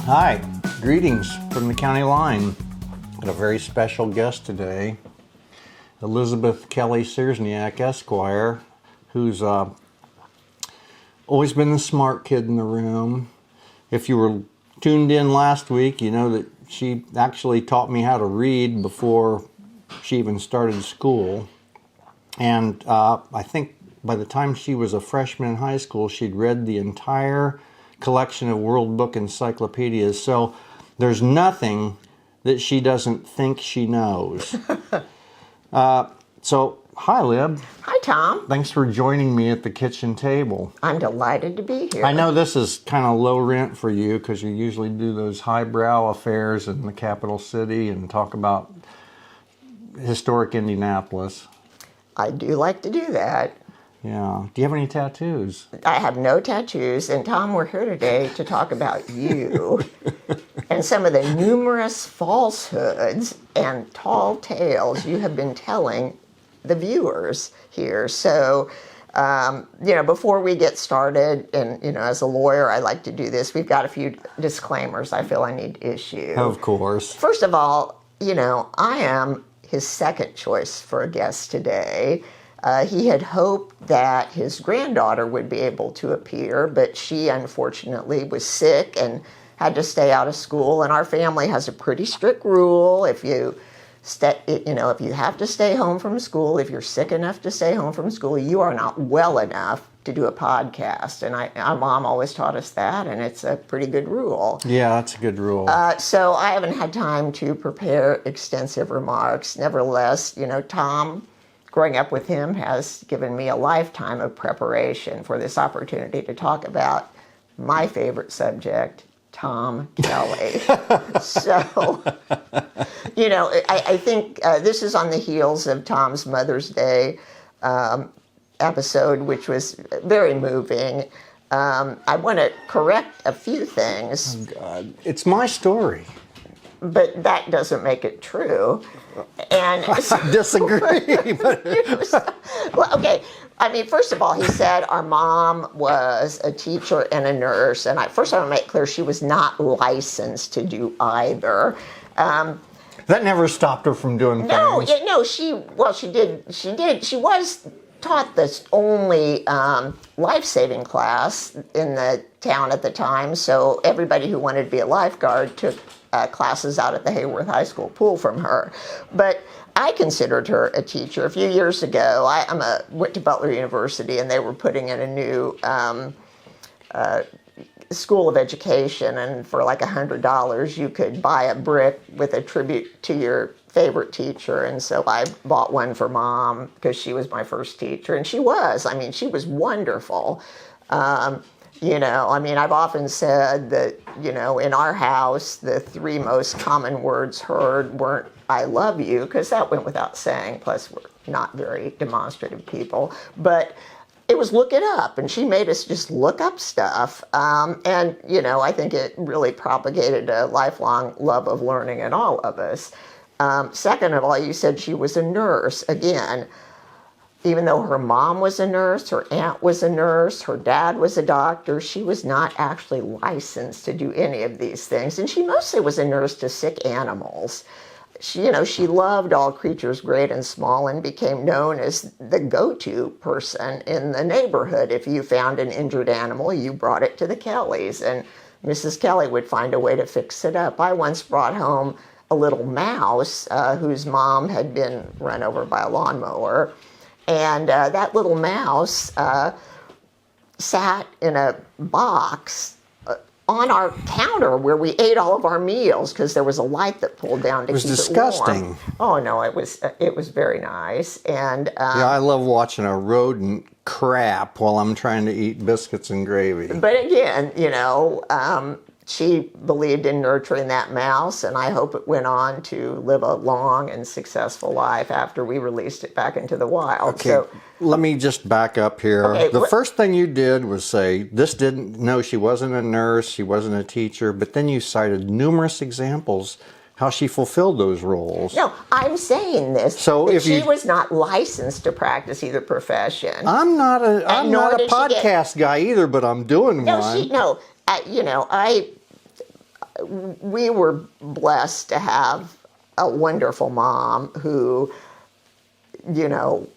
Hi, greetings from the county line. Got a very special guest today, Libby Kelley Cierzniak, Esquire, who's always been the smart kid in the room. If you were tuned in last week, you know that she actually taught me how to read before she even started school. And I think by the time she was a freshman in high school, she'd read the entire collection of World Book encyclopedias. So there's nothing that she doesn't think she knows. So, hi, Lib. Hi, Tom. Thanks for joining me at the kitchen table. I'm delighted to be here. I know this is kind of low rent for you because you usually do those highbrow affairs in the capital city and talk about historic Indianapolis. I do like to do that. Yeah. Do you have any tattoos? I have no tattoos, and Tom, we're here today to talk about you and some of the numerous falsehoods and tall tales you have been telling the viewers here. So, before we get started, and, as a lawyer, I like to do this. We've got a few disclaimers I feel I need to issue. Of course. First of all, I am his second choice for a guest today. He had hoped that his granddaughter would be able to appear, but she unfortunately was sick and had to stay out of school. And our family has a pretty strict rule: if you have to stay home from school, if you're sick enough to stay home from school, you are not well enough to do a podcast. And our mom always taught us that, and it's a pretty good rule. Yeah, that's a good rule. So I haven't had time to prepare extensive remarks. Nevertheless, Tom, growing up with him has given me a lifetime of preparation for this opportunity to talk about my favorite subject, Tom Kelley. So, I think this is on the heels of Tom's Mother's Day episode, which was very moving. I want to correct a few things. Oh, God. It's my story. But that doesn't make it true. And I disagree. well, okay. I mean, first of all, he said our mom was a teacher and a nurse. And first I want to make clear she was not licensed to do either. That never stopped her from doing things. She did. She was taught this only life-saving class in the town at the time. So everybody who wanted to be a lifeguard took classes out at the Hayworth High School pool from her. But I considered her a teacher. A few years ago, I went to Butler University, and they were putting in a new school of education, and for like $100, you could buy a brick with a tribute to your favorite teacher. And so I bought one for Mom because she was my first teacher, and she was wonderful. I've often said that, in our house, the three most common words heard weren't "I love you," because that went without saying, plus we're not very demonstrative people, but it was "look it up," and she made us just look up stuff. I think it really propagated a lifelong love of learning in all of us. Second of all, you said she was a nurse. Again, even though her mom was a nurse, her aunt was a nurse, her dad was a doctor, she was not actually licensed to do any of these things. And she mostly was a nurse to sick animals. She loved all creatures great and small, and became known as the go-to person in the neighborhood. If you found an injured animal, you brought it to the Kelleys, and Mrs. Kelley would find a way to fix it up. I once brought home a little mouse whose mom had been run over by a lawnmower. And that little mouse sat in a box on our counter where we ate all of our meals because there was a light that pulled down to keep it warm. It was disgusting. Oh no, it was very nice. And I love watching a rodent crap while I'm trying to eat biscuits and gravy. But again, she believed in nurturing that mouse, and I hope it went on to live a long and successful life after we released it back into the wild. Okay, so let me just back up here. Okay, the first thing you did was say, she wasn't a nurse, she wasn't a teacher, but then you cited numerous examples how she fulfilled those roles. No, I'm saying this. So if she was not licensed to practice either profession. I'm not a podcast guy either, but I'm doing one. we were blessed to have a wonderful mom who, you know,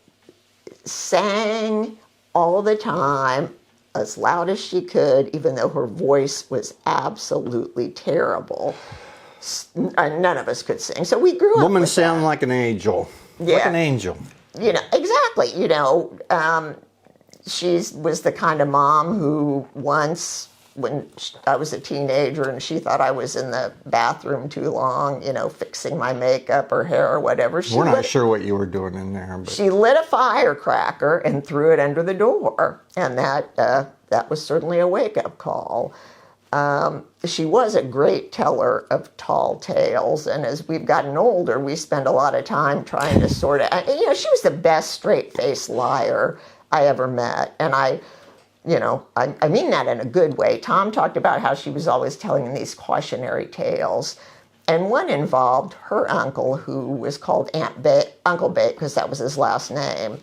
sang all the time as loud as she could, even though her voice was absolutely terrible. None of us could sing, so we grew up. Woman with sound that. like an angel. Yeah. Like an angel. You know, exactly. You know, she was the kind of mom who once, when I was a teenager and she thought I was in the bathroom too long, you know, fixing my makeup or hair or whatever. We're not sure what you were doing in there. But she lit a firecracker and threw it under the door. And that was certainly a wake-up call. She was a great teller of tall tales, and as we've gotten older, we spend a lot of time trying to sort of, you know, she was the best straight-faced liar I ever met, and I mean that in a good way. Tom talked about how she was always telling these cautionary tales, and one involved her uncle, who was called Uncle Bate, because that was his last name,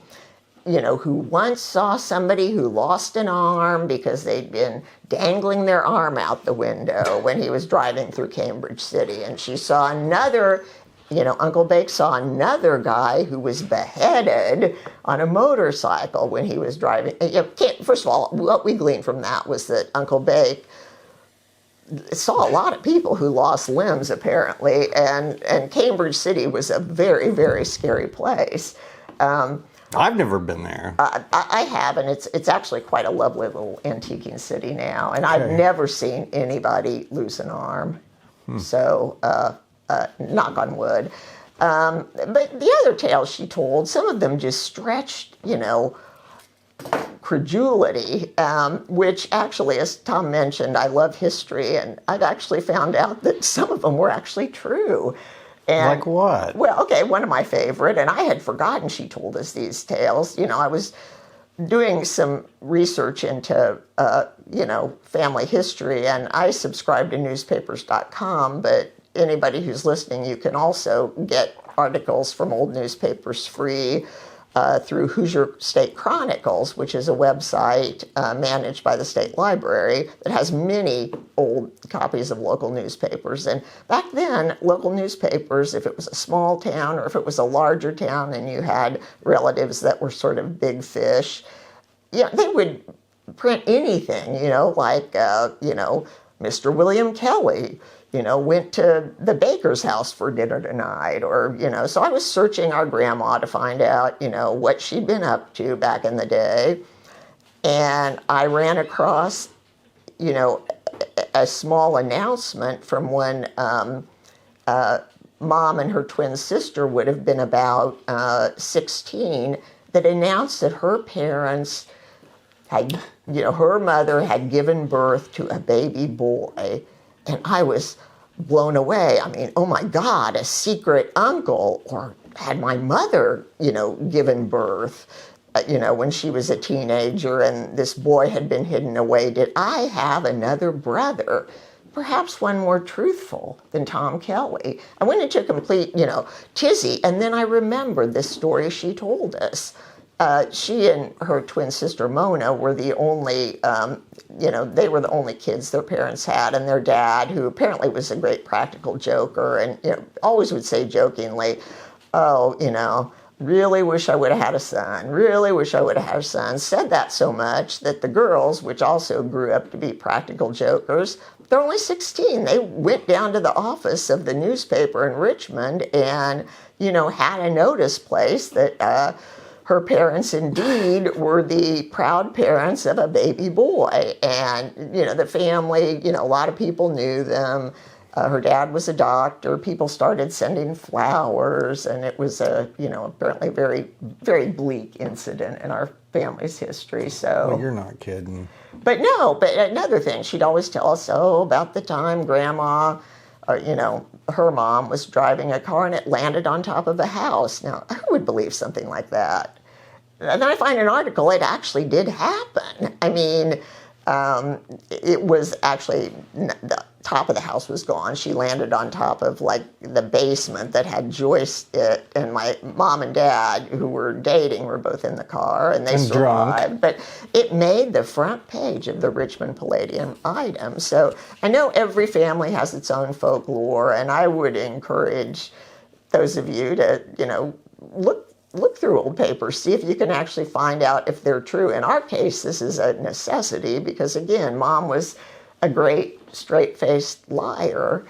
you know, who once saw somebody who lost an arm because they'd been dangling their arm out the window when he was driving through Cambridge City. And she saw another, you know, Uncle Bake saw another guy who was beheaded on a motorcycle when he was driving. First of all, what we gleaned from that was that Uncle Bake saw a lot of people who lost limbs, apparently, and Cambridge City was a very, very scary place. I've never been there. I have, and it's actually quite a lovely little antiquing city now. And I've never seen anybody lose an arm. So, knock on wood. But the other tales she told, some of them just stretched, you know, credulity, which actually, as Tom mentioned, I love history, and I've actually found out that some of them were actually true. And, like what? Well, okay, one of my favorite, and I had forgotten she told us these tales. You know, I was doing some research into, you know, family history, and I subscribe to newspapers.com, but anybody who's listening, you can also get articles from old newspapers free through Hoosier State Chronicles, which is a website managed by the state library that has many old copies of local newspapers. And back then, local newspapers, if it was a small town or if it was a larger town and you had relatives that were sort of big fish, yeah, they would print anything, you know, like, you know, Mr. William Kelley, you know, went to the baker's house for dinner tonight, or, you know, so I was searching our grandma to find out, you know, what she'd been up to back in the day. And I ran across, you know, a small announcement from when Mom and her twin sister would have been about 16 that announced that her parents had, you know, her mother had given birth to a baby boy. And I was blown away. I mean, oh my God, a secret uncle, or had my mother, you know, given birth, you know, when she was a teenager and this boy had been hidden away. Did I have another brother? Perhaps one more truthful than Tom Kelley. I went into a complete, you know, tizzy, and then I remembered this story she told us. She and her twin sister Mona were the only, you know, they were the only kids their parents had, and their dad, who apparently was a great practical joker, and, you know, always would say jokingly, oh, you know, really wish I would have had a son, really wish I would have had a son, said that so much that the girls, which also grew up to be practical jokers, they're only 16. They went down to the office of the newspaper in Richmond and, you know, had a notice placed that, her parents indeed were the proud parents of a baby boy. And, you know, the family, you know, a lot of people knew them. Her dad was a doctor. People started sending flowers, and it was a, you know, apparently very, very bleak incident in our family's history. So, Well, you're not kidding. But no, but another thing, she'd always tell us, oh, about the time Grandma, you know, her mom was driving a car and it landed on top of a house. Now, who would believe something like that? And then I find an article, it actually did happen. I mean, it was actually, top of the house was gone. She landed on top of like the basement that had joists it, and my mom and dad, who were dating, were both in the car, and they survived. But it made the front page of the Richmond Palladium item. So I know every family has its own folklore, and I would encourage those of you to, look through old papers, see if you can actually find out if they're true. In our case, this is a necessity because, again, Mom was a great straight-faced liar,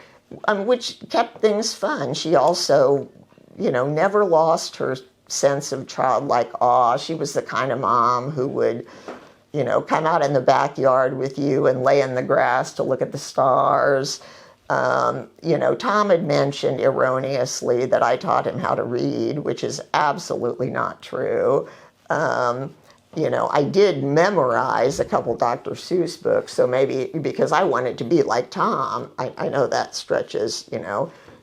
which kept things fun. She also, never lost her sense of childlike awe. She was the kind of mom who would, come out in the backyard with you and lay in the grass to look at the stars. Tom had mentioned erroneously that I taught him how to read, which is absolutely not true. I did memorize a couple Dr. Seuss books, so maybe because I wanted to be like Tom. I know that stretches,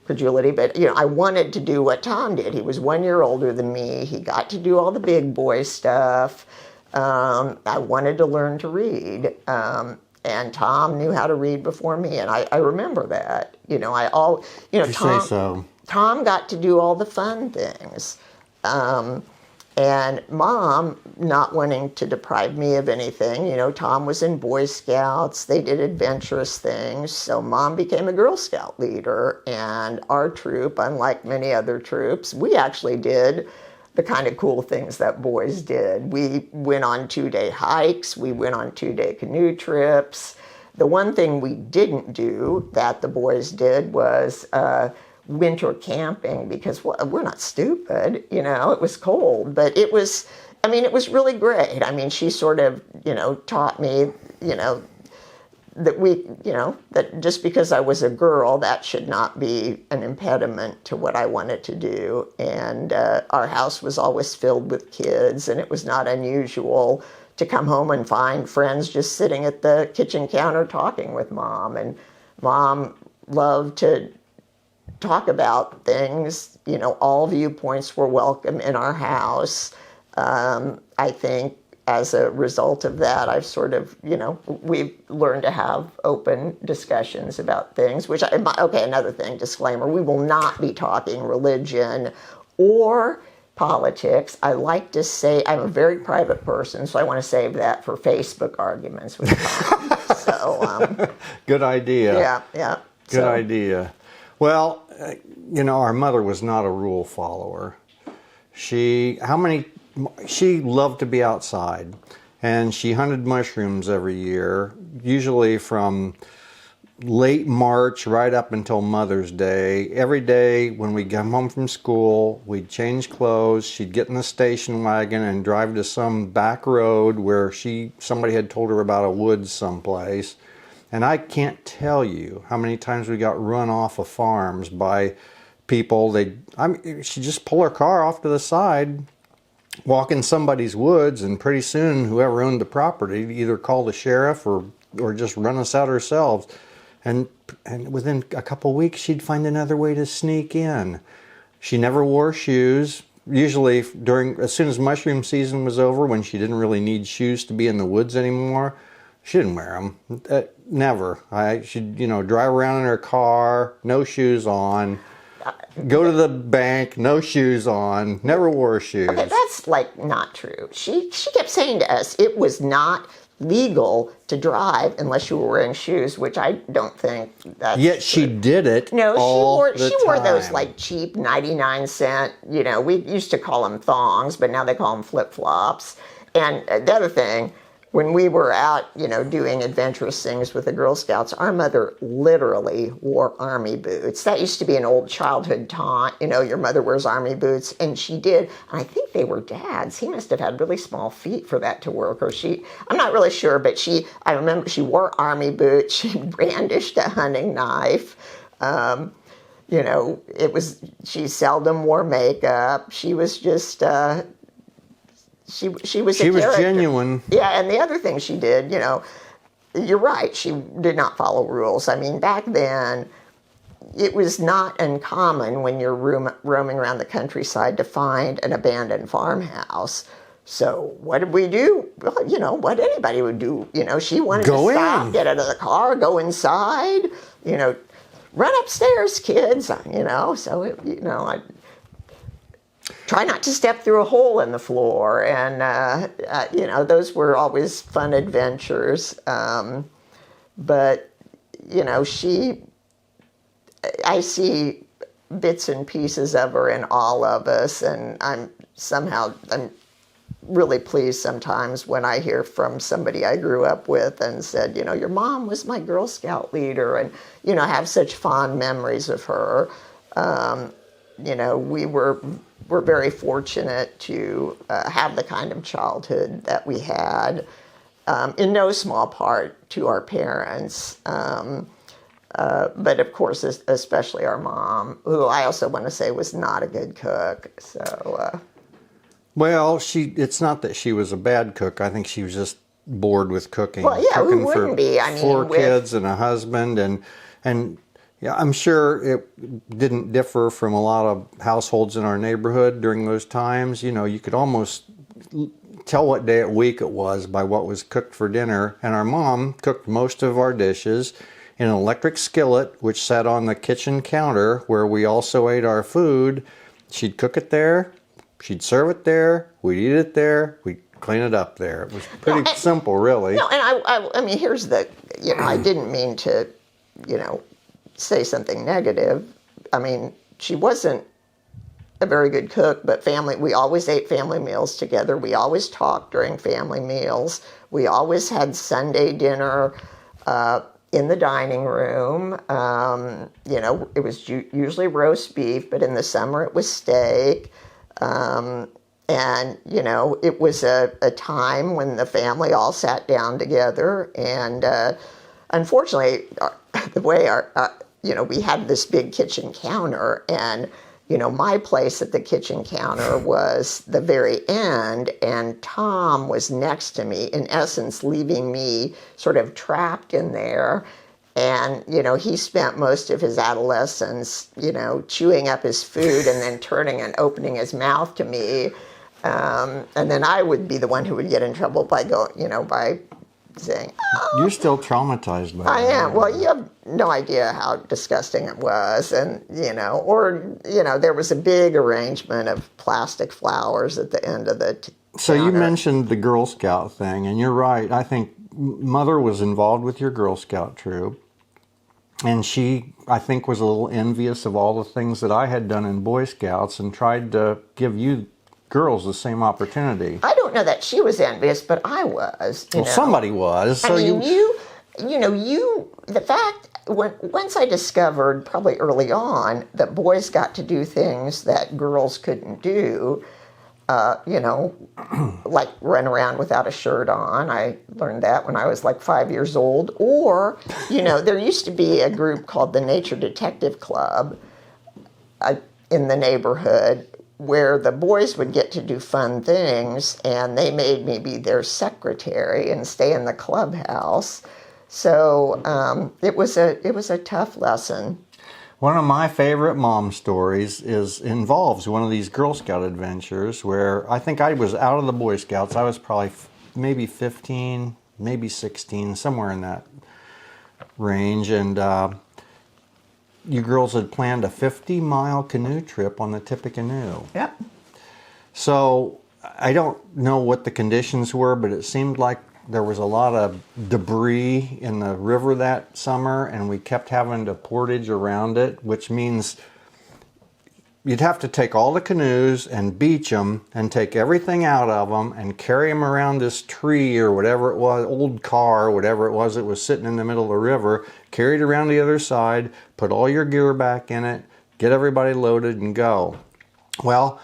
credulity, but, I wanted to do what Tom did. He was 1 year older than me. He got to do all the big boy stuff. I wanted to learn to read. And Tom knew how to read before me, and I remember that. Tom got to do all the fun things. And Mom, not wanting to deprive me of anything, Tom was in Boy Scouts. They did adventurous things. So Mom became a Girl Scout leader. And our troop, unlike many other troops, we actually did the kind of cool things that boys did. We went on 2-day hikes. We went on 2-day canoe trips. The one thing we didn't do that the boys did was winter camping, because we're not stupid, it was cold, but it was really great. She sort of, taught me, that just because I was a girl, that should not be an impediment to what I wanted to do. And our house was always filled with kids, and it was not unusual to come home and find friends just sitting at the kitchen counter talking with Mom. And Mom loved to talk about things. All viewpoints were welcome in our house. I think as a result of that, I've sort of, we've learned to have open discussions about things, another thing, disclaimer, we will not be talking religion or politics. I like to say I'm a very private person, so I want to save that for Facebook arguments with Tom. So, good idea. Yeah. Good idea. Well, our mother was not a rule follower. She loved to be outside, and she hunted mushrooms every year, usually from late March right up until Mother's Day. Every day when we come home from school, we'd change clothes. She'd get in the station wagon and drive to some back road where somebody had told her about a woods someplace. And I can't tell you how many times we got run off of farms by people. She'd just pull her car off to the side, walk in somebody's woods, and pretty soon whoever owned the property either call the sheriff or just run us out ourselves. And within a couple weeks, she'd find another way to sneak in. She never wore shoes. Usually as soon as mushroom season was over, when she didn't really need shoes to be in the woods anymore, she didn't wear them. Never. She'd, drive around in her car, no shoes on. Go to the bank, no shoes on. Never wore shoes. Okay, that's not true. She kept saying to us it was not legal to drive unless you were wearing shoes, which I don't think that's Yet she true. did it. No, she wore those time. Cheap 99-cent, we used to call them thongs, but now they call them flip-flops. And the other thing, when we were out, doing adventurous things with the Girl Scouts, our mother literally wore army boots. That used to be an old childhood taunt, your mother wears army boots, and she did. And I think they were Dad's. He must have had really small feet for that to work, or I'm not really sure, but I remember she wore army boots. She brandished a hunting knife. She seldom wore makeup. She was just, She was genuine. Yeah, and the other thing she did, you're right, she did not follow rules. Back then, it was not uncommon when you're roaming around the countryside to find an abandoned farmhouse. So what did we do? Well, what anybody would do. She wanted to stop, get out of the car, go inside, run upstairs, kids, so, I try not to step through a hole in the floor. And, those were always fun adventures. But, I see bits and pieces of her in all of us, and I'm really pleased sometimes when I hear from somebody I grew up with and said, your mom was my Girl Scout leader, and, have such fond memories of her. We're very fortunate to have the kind of childhood that we had, in no small part to our parents. But of course, especially our mom, who I also want to say was not a good cook. So, well, it's not that she was a bad cook. I think she was just bored with cooking. Well, yeah, cooking who wouldn't be? I mean, four kids and a husband, and yeah, I'm sure it didn't differ from a lot of households in our neighborhood during those times. You could almost tell what day of week it was by what was cooked for dinner. And our mom cooked most of our dishes in an electric skillet, which sat on the kitchen counter where we also ate our food. She'd cook it there, she'd serve it there, we'd eat it there, we'd clean it up there. It was pretty simple, really. No, and I mean, here's the, I didn't mean to, say something negative. I mean, she wasn't a very good cook, but we always ate family meals together. We always talked during family meals. We always had Sunday dinner in the dining room. It was usually roast beef, but in the summer it was steak. And, it was a time when the family all sat down together. And unfortunately, the way we had this big kitchen counter, and my place at the kitchen counter was the very end, and Tom was next to me, in essence, leaving me sort of trapped in there. And, he spent most of his adolescence, chewing up his food and then turning and opening his mouth to me. And then I would be the one who would get in trouble by by saying, "Oh." You're still traumatized by I that. am. Well, you have no idea how disgusting it was. And, there was a big arrangement of plastic flowers at the end of the So you counter. mentioned the Girl Scout thing, and you're right. I think Mother was involved with your Girl Scout troop, and she, I think, was a little envious of all the things that I had done in Boy Scouts and tried to give you girls the same opportunity. I don't know that she was envious, but I was. Well, somebody was. So the fact, once I discovered probably early on that boys got to do things that girls couldn't do, like run around without a shirt on. I learned that when I was like 5 years old. Or, there used to be a group called the Nature Detective Club in the neighborhood, where the boys would get to do fun things, and they made me be their secretary and stay in the clubhouse. So it was a tough lesson. One of my favorite mom stories involves one of these Girl Scout adventures where I think I was out of the Boy Scouts. I was probably maybe 15, maybe 16, somewhere in that range, and you girls had planned a 50-mile canoe trip on the Tippecanoe. Yep. So I don't know what the conditions were, but it seemed like there was a lot of debris in the river that summer, and we kept having to portage around it, which means you'd have to take all the canoes and beach them and take everything out of them and carry them around this tree or whatever it was, old car, whatever it was that was sitting in the middle of the river, carry it around the other side, put all your gear back in it, get everybody loaded and go. Well,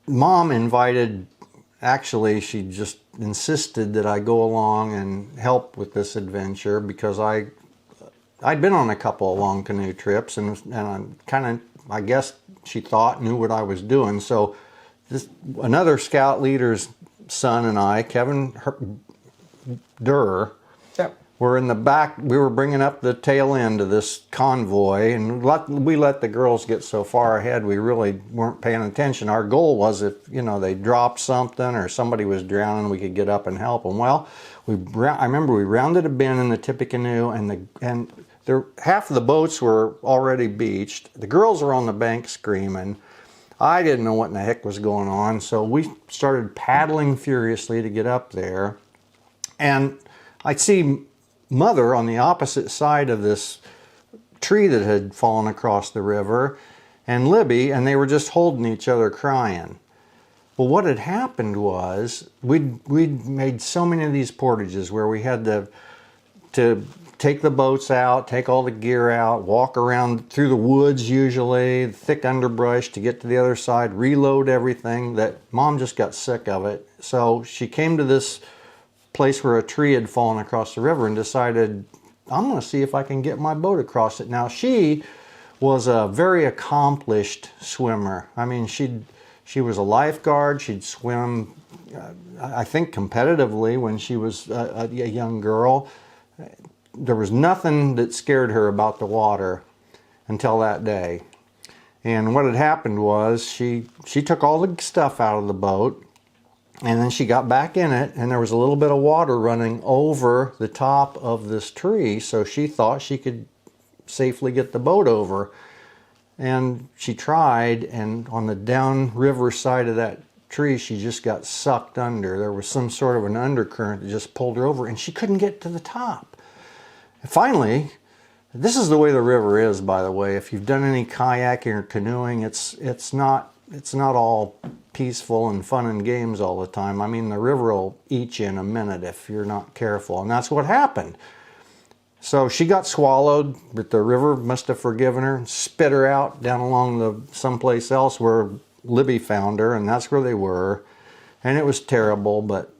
Mom actually she just insisted that I go along and help with this adventure because I'd been on a couple of long canoe trips and I'm kind of, I guess she thought, knew what I was doing. So another scout leader's son and I, Kevin Durr, were in the back. We were bringing up the tail end of this convoy, and we let the girls get so far ahead we really weren't paying attention. Our goal was if they dropped something or somebody was drowning, we could get up and help them. Well, I remember we rounded a bend in the Tippecanoe, and half of the boats were already beached. The girls were on the bank screaming. I didn't know what in the heck was going on, so we started paddling furiously to get up there. And I'd see Mother on the opposite side of this tree that had fallen across the river, and Libby, and they were just holding each other crying. Well, what had happened was we'd made so many of these portages where we had to take the boats out, take all the gear out, walk around through the woods usually, thick underbrush to get to the other side, reload everything, that Mom just got sick of it. So she came to this place where a tree had fallen across the river and decided, I'm going to see if I can get my boat across it. Now, she was a very accomplished swimmer. I mean, she was a lifeguard. She'd swim, I think, competitively when she was a young girl. There was nothing that scared her about the water until that day. And what had happened was she took all the stuff out of the boat, and then she got back in it, and there was a little bit of water running over the top of this tree, so she thought she could safely get the boat over. And she tried, and on the downriver side of that tree, she just got sucked under. There was some sort of an undercurrent that just pulled her over, and she couldn't get to the top. Finally, this is the way the river is, by the way. If you've done any kayaking or canoeing, it's not all peaceful and fun and games all the time. I mean, the river will eat you in a minute if you're not careful, and that's what happened. So she got swallowed, but the river must have forgiven her, spit her out down along someplace else where Libby found her, and that's where they were. And it was terrible, but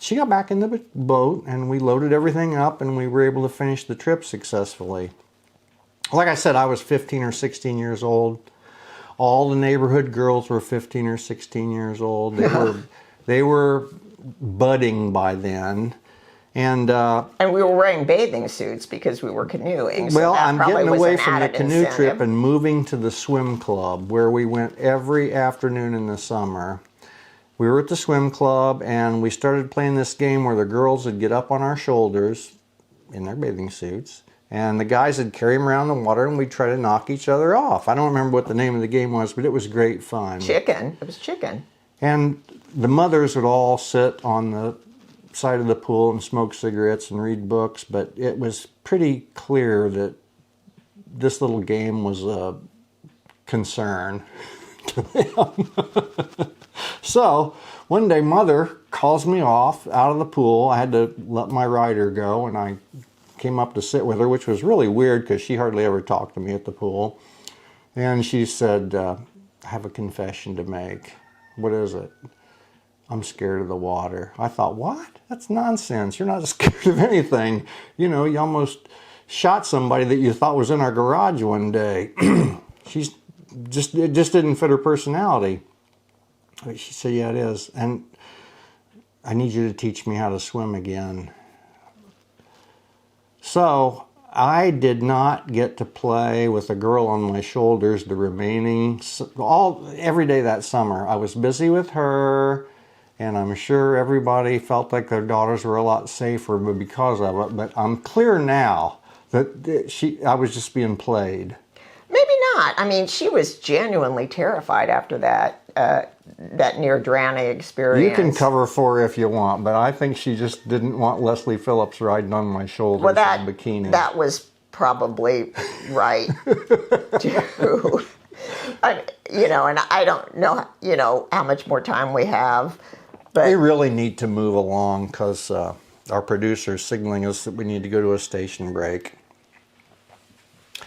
she got back in the boat, and we loaded everything up, and we were able to finish the trip successfully. Like I said, I was 15 or 16 years old. All the neighborhood girls were 15 or 16 years old. They were budding by then. And we were wearing bathing suits because we were canoeing. So well, I'm getting away from the canoe incentive. trip and moving to the swim club, where we went every afternoon in the summer. We were at the swim club, and we started playing this game where the girls would get up on our shoulders in their bathing suits, and the guys would carry them around the water, and we'd try to knock each other off. I don't remember what the name of the game was, but it was great fun. Chicken. It was chicken. And the mothers would all sit on the side of the pool and smoke cigarettes and read books, but it was pretty clear that this little game was a concern to them. So one day Mother calls me off out of the pool. I had to let my rider go, and I came up to sit with her, which was really weird because she hardly ever talked to me at the pool. And she said, I have a confession to make. What is it? I'm scared of the water. I thought, what? That's nonsense. You're not scared of anything. You know, you almost shot somebody that you thought was in our garage one day. It just didn't fit her personality. She said, yeah, it is. And I need you to teach me how to swim again. So I did not get to play with a girl on my shoulders every day that summer. I was busy with her, and I'm sure everybody felt like their daughters were a lot safer because of it. But I'm clear now that I was just being played. Maybe not. I mean, she was genuinely terrified after that near drowning experience. You can cover for her if you want, but I think she just didn't want Leslie Phillips riding on my shoulders in a bikini. That was probably right, too. And I don't know, how much more time we have. But we really need to move along because our producer is signaling us that we need to go to a station break.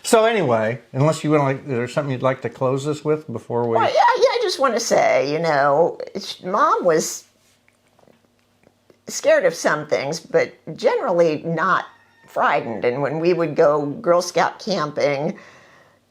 So anyway, unless you want to, is there something you'd like to close this with before we? Well, yeah, I just want to say, Mom was scared of some things, but generally not frightened. And when we would go Girl Scout camping,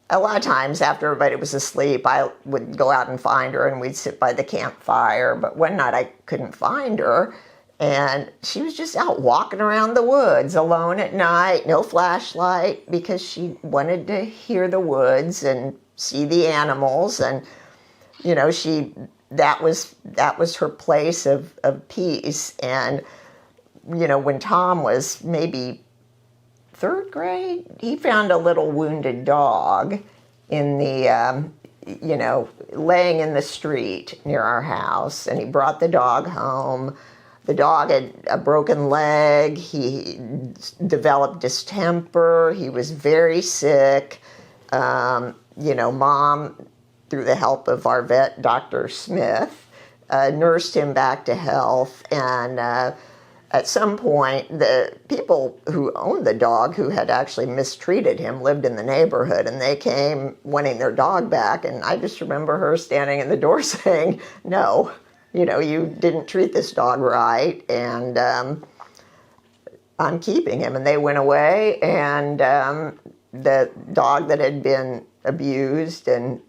a lot of times after everybody was asleep, I would go out and find her, and we'd sit by the campfire. But one night I couldn't find her, and she was just out walking around the woods alone at night, no flashlight, because she wanted to hear the woods and see the animals. And, that was her place of peace. And, when Tom was maybe 3rd grade, he found a little wounded dog in the, laying in the street near our house, and he brought the dog home. The dog had a broken leg. He developed distemper. He was very sick. Mom, through the help of our vet, Dr. Smith, nursed him back to health. And at some point, the people who owned the dog, who had actually mistreated him, lived in the neighborhood, and they came wanting their dog back. And I just remember her standing in the door saying, no, you didn't treat this dog right, and I'm keeping him. And they went away, and the dog that had been abused and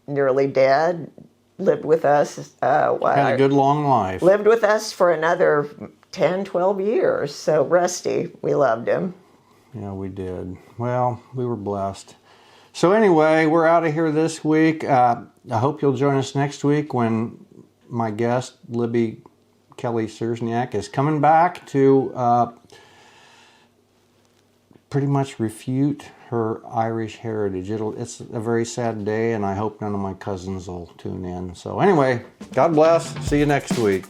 nearly dead lived with us. Had a good long life. Lived with us for another 10, 12 years. So Rusty, we loved him. Yeah, we did. Well, we were blessed. So anyway, we're out of here this week. I hope you'll join us next week when my guest, Libby Kelley Cierzniak, is coming back to pretty much refute her Irish heritage. It's a very sad day, and I hope none of my cousins will tune in. So anyway, God bless. See you next week.